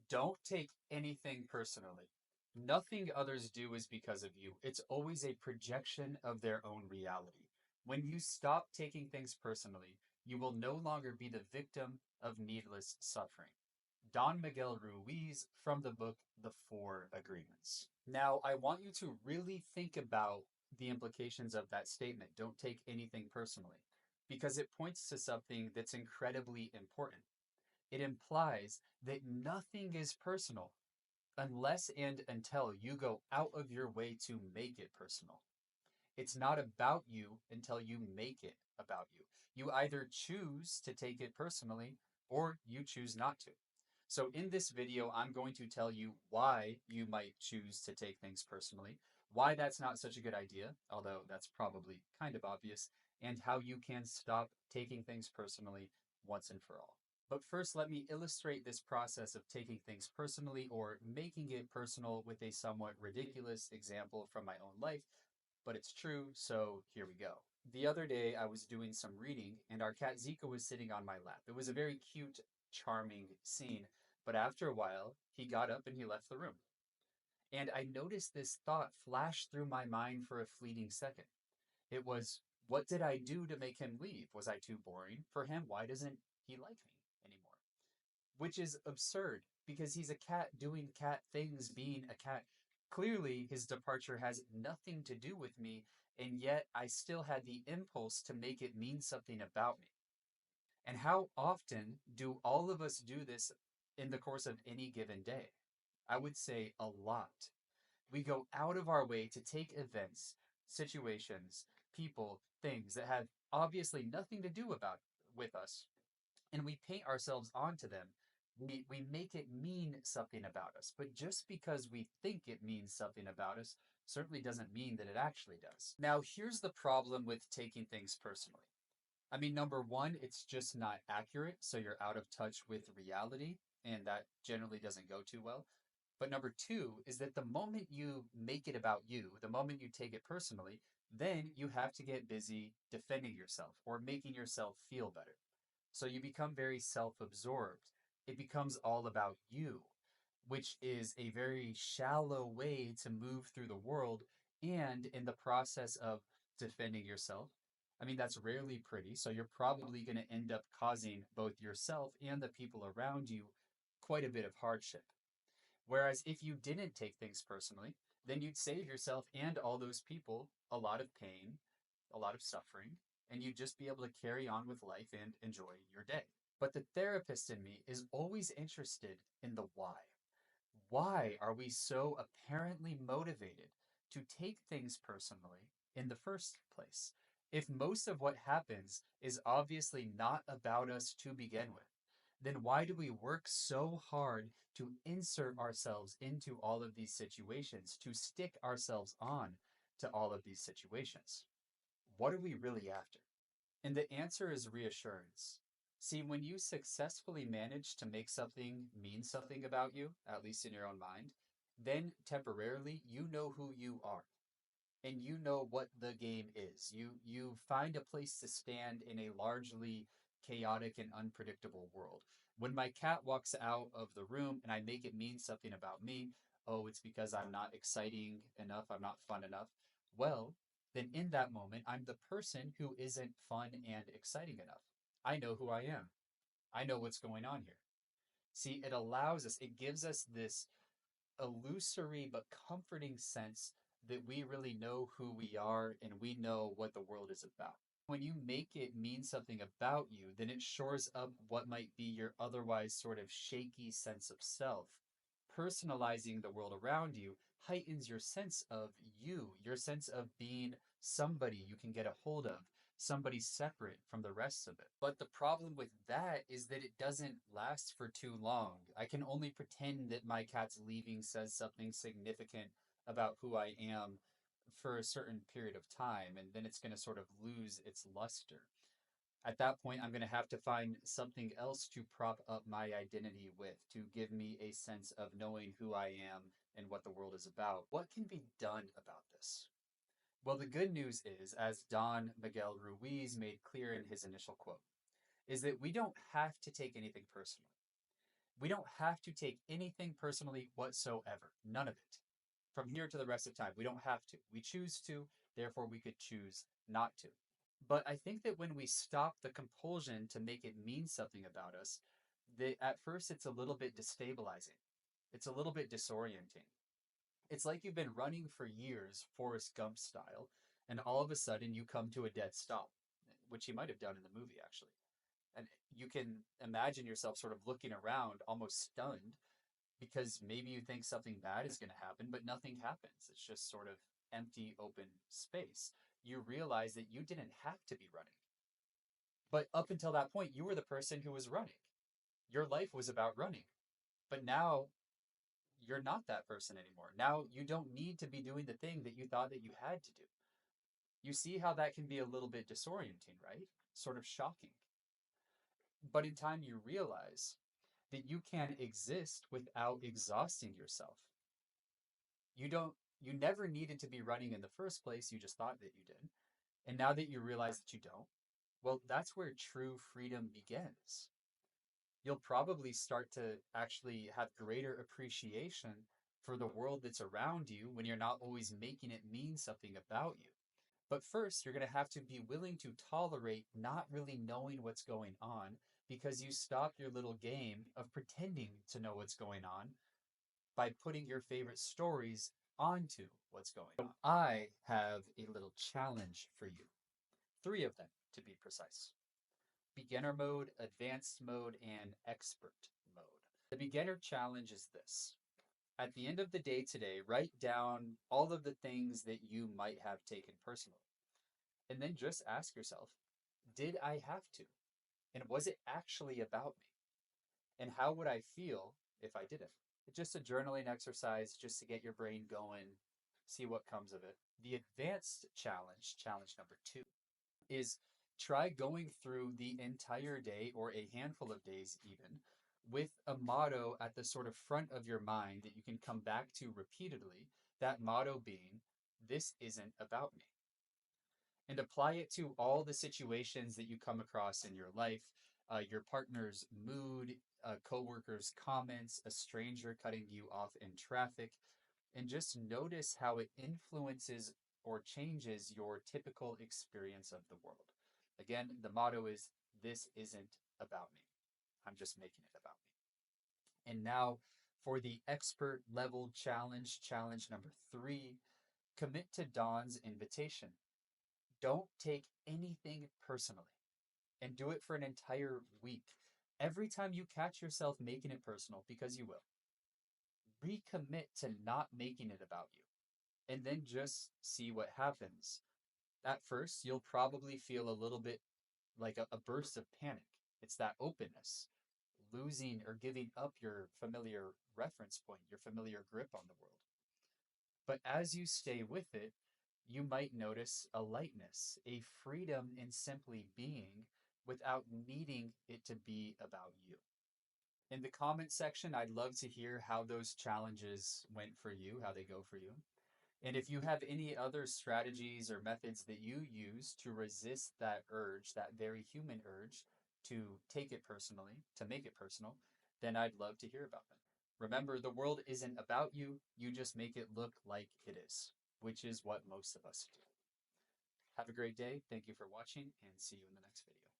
Don't take anything personally. Nothing others do is because of you. It's always a projection of their own reality. When you stop taking things personally, you will no longer be the victim of needless suffering. Don Miguel Ruiz from the book The Four Agreements. Now, I want you to really think about the implications of that statement. Don't take anything personally, because it points to something that's incredibly important. It implies that nothing is personal unless and until you go out of your way to make it personal. It's not about you until you make it about you. You either choose to take it personally or you choose not to. So, in this video, I'm going to tell you why you might choose to take things personally, why that's not such a good idea, although that's probably kind of obvious, and how you can stop taking things personally once and for all. But first, let me illustrate this process of taking things personally or making it personal with a somewhat ridiculous example from my own life, but it's true, so here we go. The other day, I was doing some reading, and our cat Zika was sitting on my lap. It was a very cute, charming scene, but after a while, he got up and he left the room. And I noticed this thought flash through my mind for a fleeting second. It was, what did I do to make him leave? Was I too boring for him? Why doesn't he like me anymore? Which is absurd because he's a cat doing cat things, being a cat. Clearly, his departure has nothing to do with me, and yet I still had the impulse to make it mean something about me. And how often do all of us do this in the course of any given day? I would say a lot. We go out of our way to take events, situations, people, things that have obviously nothing to do about with us, and we paint ourselves onto them. We make it mean something about us. But just because we think it means something about us certainly doesn't mean that it actually does. Now, here's the problem with taking things personally. I mean, number one, it's just not accurate. So you're out of touch with reality, and that generally doesn't go too well. But number two is that the moment you make it about you, the moment you take it personally, then you have to get busy defending yourself or making yourself feel better. So you become very self absorbed. It becomes all about you, which is a very shallow way to move through the world. And in the process of defending yourself, I mean, that's rarely pretty. So you're probably going to end up causing both yourself and the people around you quite a bit of hardship. Whereas if you didn't take things personally, then you'd save yourself and all those people a lot of pain, a lot of suffering, and you'd just be able to carry on with life and enjoy your day. But the therapist in me is always interested in the why. Why are we so apparently motivated to take things personally in the first place? If most of what happens is obviously not about us to begin with, then why do we work so hard to insert ourselves into all of these situations, to stick ourselves on to all of these situations? What are we really after? And the answer is reassurance. See, when you successfully manage to make something mean something about you, at least in your own mind, then temporarily you know who you are and you know what the game is. You find a place to stand in a largely chaotic and unpredictable world. When my cat walks out of the room and I make it mean something about me, oh, it's because I'm not exciting enough, I'm not fun enough. Well, then in that moment, I'm the person who isn't fun and exciting enough. I know who I am. I know what's going on here. See, it allows us, it gives us this illusory but comforting sense that we really know who we are and we know what the world is about. When you make it mean something about you, then it shores up what might be your otherwise sort of shaky sense of self. Personalizing the world around you heightens your sense of you, your sense of being somebody you can get a hold of, somebody separate from the rest of it. But the problem with that is that it doesn't last for too long. I can only pretend that my cat's leaving says something significant about who I am for a certain period of time, and then it's going to sort of lose its luster. At that point, I'm going to have to find something else to prop up my identity with, to give me a sense of knowing who I am and what the world is about. What can be done about this? Well, the good news is, as Don Miguel Ruiz made clear in his initial quote, is that we don't have to take anything personally. We don't have to take anything personally whatsoever. None of it. From here to the rest of time, we don't have to. We choose to, therefore, we could choose not to. But I think that when we stop the compulsion to make it mean something about us, at first it's a little bit destabilizing. It's a little bit disorienting. It's like you've been running for years, Forrest Gump style, and all of a sudden you come to a dead stop, which he might have done in the movie, actually. And you can imagine yourself sort of looking around, almost stunned, because maybe you think something bad is going to happen, but nothing happens. It's just sort of empty, open space. You realize that you didn't have to be running. But up until that point, you were the person who was running. Your life was about running. But now you're not that person anymore. Now you don't need to be doing the thing that you thought that you had to do. You see how that can be a little bit disorienting, right? Sort of shocking. But in time, you realize that you can exist without exhausting yourself. You never needed to be running in the first place. You just thought that you did. And now that you realize that you don't, well, that's where true freedom begins. You'll probably start to actually have greater appreciation for the world that's around you when you're not always making it mean something about you. But first, you're going to have to be willing to tolerate not really knowing what's going on because you stopped your little game of pretending to know what's going on by putting your favorite stories onto what's going on. I have a little challenge for you. 3 of them, to be precise: beginner mode, advanced mode, and expert mode. The beginner challenge is this. At the end of the day today, write down all of the things that you might have taken personally. And then just ask yourself, did I have to? And was it actually about me? And how would I feel if I didn't? It's just a journaling exercise just to get your brain going, see what comes of it. The advanced challenge, challenge number 2, is try going through the entire day or a handful of days even with a motto at the sort of front of your mind that you can come back to repeatedly. That motto being, this isn't about me. And apply it to all the situations that you come across in your life, your partner's mood, a coworker's comments, a stranger cutting you off in traffic, and just notice how it influences or changes your typical experience of the world. Again, the motto is, this isn't about me. I'm just making it about me. And now for the expert level challenge, challenge number 3, commit to Dawn's invitation. Don't take anything personally and do it for an entire week. Every time you catch yourself making it personal, because you will, recommit to not making it about you and then just see what happens. At first, you'll probably feel a little bit like a burst of panic. It's that openness, losing or giving up your familiar reference point, your familiar grip on the world. But as you stay with it, you might notice a lightness, a freedom in simply being without needing it to be about you. In the comment section, I'd love to hear how those challenges went for you, how they go for you. And if you have any other strategies or methods that you use to resist that urge, that very human urge to take it personally, to make it personal, then I'd love to hear about them. Remember, the world isn't about you, you just make it look like it is, which is what most of us do. Have a great day. Thank you for watching, and see you in the next video.